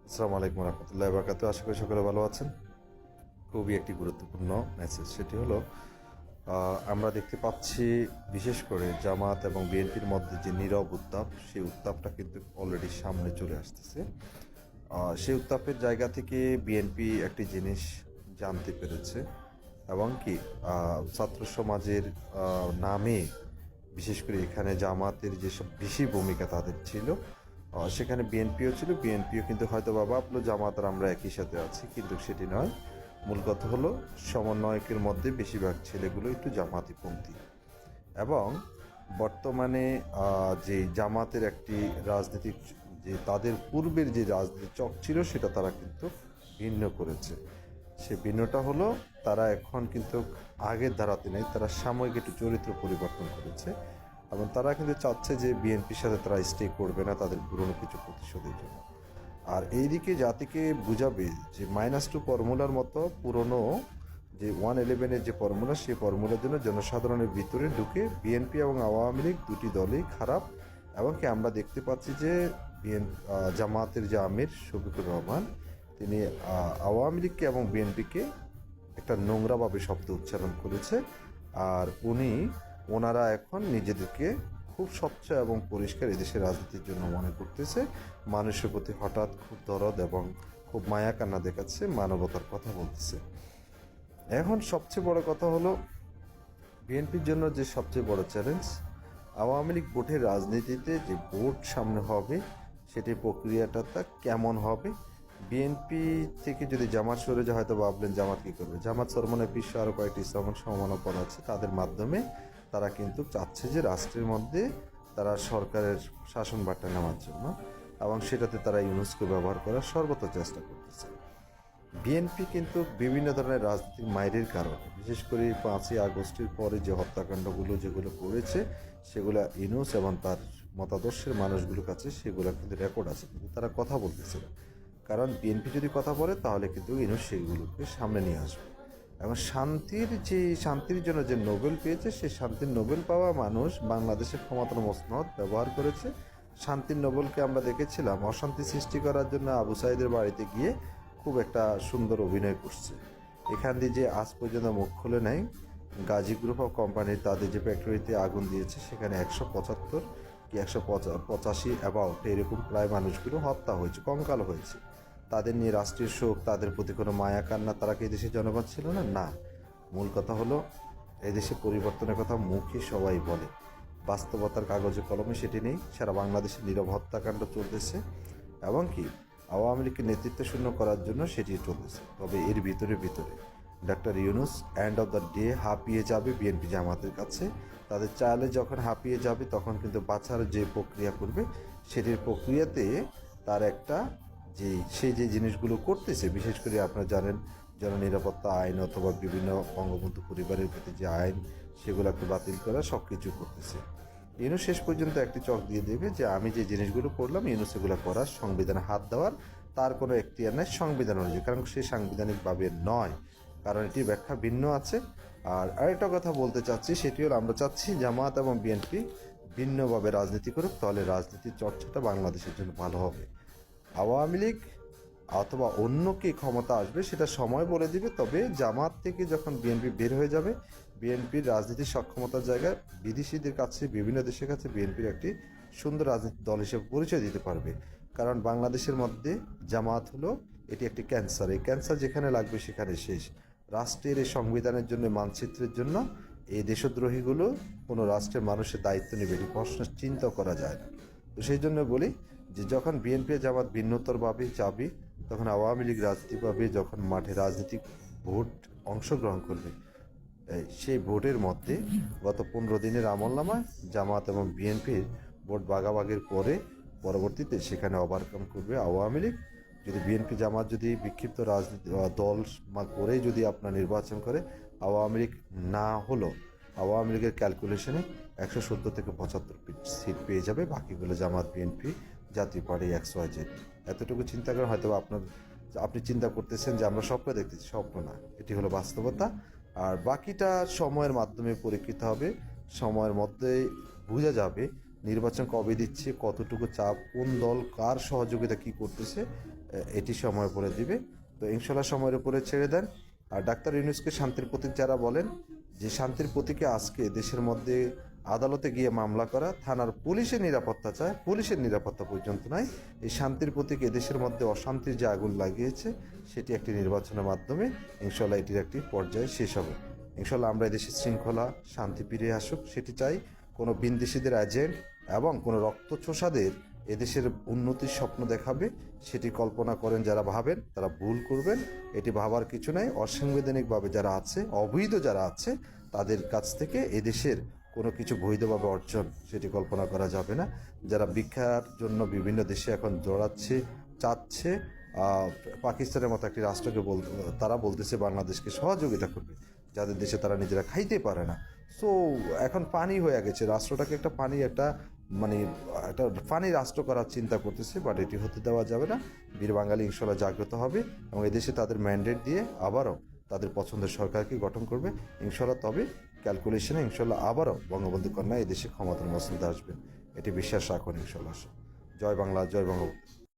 আসসালামু আলাইকুম রহমতুল্লাহ বারকাত। আশা করি সকলে ভালো আছেন। খুবই একটি গুরুত্বপূর্ণ মেসেজ, সেটি হলো আমরা দেখতে পাচ্ছি বিশেষ করে জামাত এবং বিএনপির মধ্যে যে নীরব উত্তাপ, সেই উত্তাপটা কিন্তু অলরেডি সামনে চলে আসতেছে। সেই উত্তাপের জায়গা থেকে বিএনপি একটি জিনিস জানতে পেরেছে এবং কি ছাত্র সমাজের নামে বিশেষ করে এখানে জামাতের যেসব বেশি ভূমিকা তাদের ছিল, সেখানে বিএনপিও ছিল। বিএনপিও কিন্তু হয়তো বা ভাবলো জামাত আর আমরা একই সাথে আছি, কিন্তু সেটি নয়। মূল কথা হলো সমন্বয়কের মধ্যে বেশিরভাগ ছেলেগুলো একটু জামাতিপন্থী এবং বর্তমানে যে জামাতের একটি রাজনীতিক, যে তাদের পূর্বের যে রাজনীতি চক ছিল সেটা তারা কিন্তু ভিন্ন করেছে। সে ভিন্নটা হলো তারা এখন কিন্তু আগের ধারাতে নেই, তারা সাময়িক একটু চরিত্র পরিবর্তন করেছে এবং তারা কিন্তু চাচ্ছে যে বিএনপির সাথে তারা স্টে করবে না তাদের পুরনো কিছু প্রতিশোধের জন্য। আর এইদিকে জাতিকে বুঝাবে যে -2 ফর্মুলার মতো পুরনো যে 111-এর যে ফর্মুলা, সেই ফর্মুলার জন্য জনসাধারণের ভিতরে ঢুকে বিএনপি এবং আওয়ামী লীগ দুটি দলই খারাপ। এবং কি আমরা দেখতে পাচ্ছি যে জামাতের যে আমির শফিকুর রহমান, তিনি আওয়ামী লীগকে এবং বিএনপিকে একটা নোংরাভাবে শব্দ উচ্চারণ করেছে। আর ওনারা এখন নিজেদেরকে খুব স্বচ্ছ এবং পরিষ্কার এদেশের রাজনীতির জন্য মনে করতেছে। মানুষের প্রতি হঠাৎ খুব দরদ এবং খুব মায়া কান্না দেখাচ্ছে, মানবতার কথা বলতেছে। এখন সবচেয়ে বড় কথা হলো বিএনপির জন্য যে সবচেয়ে বড় চ্যালেঞ্জ, আওয়ামী লীগ ভোটের রাজনীতিতে যে ভোট সামনে হবে সেটির প্রক্রিয়াটা তা কেমন হবে। বিএনপি থেকে যদি জামাত সরে যায়, হয়তো ভাবলেন জামাত কী করবে, জামাত সরমনের বিশ্ব আরও কয়েকটি ইসলাম সমমানব পদ আছে, তাদের মাধ্যমে তারা কিন্তু চাচ্ছে যে রাষ্ট্রের মধ্যে তারা সরকারের শাসন বাট্টা নেওয়ার জন্য, এবং সেটাতে তারা ইউনুসকে ব্যবহার করার সর্বত চেষ্টা করতেছে। বিএনপি কিন্তু বিভিন্ন ধরনের রাজনৈতিক মাইরের কারণে, বিশেষ করে 5ই আগস্টের পরে যে হত্যাকাণ্ডগুলো যেগুলো করেছে, সেগুলো ইউনূস এবং তার মতাদর্শের মানুষগুলোর কাছে সেগুলো কিন্তু রেকর্ড আছে, কিন্তু তারা কথা বলতেছে না। কারণ বিএনপি যদি কথা বলে তাহলে কিন্তু ইউনূস সেগুলোকে সামনে নিয়ে আসবে। এবং শান্তির জন্য যে নোবেল পেয়েছে, সেই শান্তির নোবেল পাওয়া মানুষ বাংলাদেশের ক্ষমতার মসনদ ব্যবহার করেছে। শান্তির নোবেলকে আমরা দেখেছিলাম অশান্তি সৃষ্টি করার জন্য আবু সাইদের বাড়িতে গিয়ে খুব একটা সুন্দর অভিনয় করছে। এখান দিয়ে যে আজ পর্যন্ত মুখ খুলে নেয়, গাজী গ্রুপ অফ কোম্পানির তাদের যে ফ্যাক্টরিতে আগুন দিয়েছে, সেখানে 175 কি 185 অ্যাবাউট এরকম প্রায় মানুষগুলো হত্যা হয়েছে, কঙ্কাল হয়েছে। তাদের নিয়ে রাষ্ট্রীয় শোক, তাদের প্রতি কোনো মায়া কান্না, তারা কি দেশের জনগণ ছিল না? না। মূল কথা হলো এদেশে পরিবর্তনের কথা মুখে সবাই বলে, বাস্তবতার কাগজে কলমে সেটি নেই। সারা বাংলাদেশে নীরব হত্যাকাণ্ড চলতেছে এবং কি আওয়ামী লীগকে নেতৃত্ব শূন্য করার জন্য সেটি চলতেছে। তবে এর ভিতরে doctor Yunus end of the day হাঁপিয়ে যাবে বিএনপি জামাতের কাছে। তাদের চাইলে যখন হাঁপিয়ে যাবে, তখন কিন্তু বাছার যে প্রক্রিয়া করবে, সেটির প্রক্রিয়াতে তার একটা সে যে জিনিসগুলো করতেছে, বিশেষ করে আপনারা জানেন জননিরাপত্তা আইন অথবা বিভিন্ন বঙ্গবন্ধু পরিবারের প্রতি যে আইন, সেগুলোকে বাতিল করা, সব কিছু করতেছে। ইউনূস শেষ পর্যন্ত একটি চক দিয়ে দেবে যে আমি যে জিনিসগুলো করলাম, ইউনূস এগুলো করার, সংবিধানে হাত দেওয়ার তার কোনো এখতিয়ার নাই সংবিধান অনুযায়ী, কারণ সে সাংবিধানিকভাবে নয়, কারণ এটি ব্যাখ্যা ভিন্ন আছে। আর আরেকটা কথা বলতে চাচ্ছি, সেটি হলো আমরা চাচ্ছি জামাত এবং বিএনপি ভিন্নভাবে রাজনীতি করুক, তাহলে রাজনীতির চর্চাটা বাংলাদেশের জন্য ভালো হবে। আওয়ামী লীগ অথবা অন্য কে ক্ষমতা আসবে সেটা সময় বলে দিবে। তবে জামাত থেকে যখন বিএনপি বের হয়ে যাবে, বিএনপির রাজনীতির সক্ষমতার জায়গায় বিদেশিদের কাছে, বিভিন্ন দেশের কাছে বিএনপির একটি সুন্দর রাজনীতি দল হিসেবে পরিচয় দিতে পারবে। কারণ বাংলাদেশের মধ্যে জামাত হলো এটি একটি ক্যান্সার, এই ক্যান্সার যেখানে লাগবে সেখানে শেষ। রাষ্ট্রের এই সংবিধানের জন্য, মানচিত্রের জন্য এই দেশদ্রোহীগুলো কোনো রাষ্ট্রের মানুষের দায়িত্ব নেবে, এটি প্রশ্ন চিন্তা করা যায় না। তো সেই জন্য বলি যে যখন বিএনপি জামাত ভিন্নতরভাবে যাবে, তখন আওয়ামী লীগ রাজনীতি পাবে, যখন মাঠে রাজনীতিক ভোট অংশগ্রহণ করবে, সেই ভোটের মধ্যে গত 15 দিনের আমলনামায় জামাত এবং বিএনপির ভোট ভাগাভাগির পরে পরবর্তীতে সেখানে ওভারকাম করবে আওয়ামী লীগ। যদি বিএনপি জামাত যদি বিক্ষিপ্ত রাজনীতি দল করে যদি আপনার নির্বাচন করে, আওয়ামী লীগ না হলো আওয়ামী লীগের ক্যালকুলেশনে 170 থেকে 75 সিট পেয়ে যাবে, বাকিগুলো জামাত, বিএনপি, জাতীয় পার্টি, XYZ। এতটুকু চিন্তা করে হয়তো আপনি চিন্তা করতেছেন যে আমরা স্বপ্ন দেখতেছি, স্বপ্ন না, এটি হলো বাস্তবতা। আর বাকিটা সময়ের মাধ্যমে পরীক্ষিত হবে, সময়ের মধ্যে বোঝা যাবে নির্বাচন কবে দিচ্ছে, কতটুকু চাপ, কোন দল কার সহযোগিতা কি করতেছে, এটি সময় বলে দিবে। তো ইনশাল্লাহ সময়ের উপরে ছেড়ে দেন। আর ডাক্তার ইউনূসকে শান্তির প্রতীক যারা বলেন, যে শান্তির প্রতীকে আজকে দেশের মধ্যে আদালতে গিয়ে মামলা করা, থানার পুলিশের নিরাপত্তা চায়, পুলিশের নিরাপত্তা পর্যন্ত নাই, এই শান্তির প্রতীক এদেশের মধ্যে অশান্তির যে আগুন লাগিয়েছে, সেটি একটি নির্বাচনের মাধ্যমে ইনশাল্লাহ এটির একটি পর্যায়ে শেষ হবে। ইনশাল্লাহ আমরা এদেশের শৃঙ্খলা শান্তি ফিরে আসুক সেটি চাই। কোনো বিন্দেশিদের এজেন্ট এবং কোনো রক্তচোষাদের এদেশের উন্নতির স্বপ্ন দেখাবে, সেটি কল্পনা করেন যারা ভাবেন তারা ভুল করবেন। এটি ভাবার কিছু নাই। অসাংবিধানিকভাবে যারা আছে, অবৈধ যারা আছে, তাদের কাছ থেকে এদেশের কোনো কিছু বৈধভাবে অর্জন সেটি কল্পনা করা যাবে না। যারা ভিক্ষার জন্য বিভিন্ন দেশে এখন দৌড়াচ্ছে, চাচ্ছে, পাকিস্তানের মতো একটি রাষ্ট্রকে তারা বলতেছে বাংলাদেশকে সহযোগিতা করবে, যাদের দেশে তারা নিজেরা খাইতে পারে না। সো এখন পানি হয়ে গেছে, রাষ্ট্রটাকে একটা মানে একটা পানি রাষ্ট্র করার চিন্তা করতেছে, বাট এটি হতে দেওয়া যাবে না। বীর বাঙালি ইনশাল্লাহ জাগ্রত হবে এবং এদেশে তাদের ম্যান্ডেট দিয়ে আবারও তাদের পছন্দের সরকারকে গঠন করবে ইনশাল্লাহ। তবে ক্যালকুলেশনে ইনশাল্লাহ আবারও বঙ্গবন্ধু কন্যা এদেশে ক্ষমতার মসনদে আসবেন, এটি বিশ্বাস রাখুন ইনশাল্লাহ। জয় বাংলা, জয় বঙ্গবন্ধু।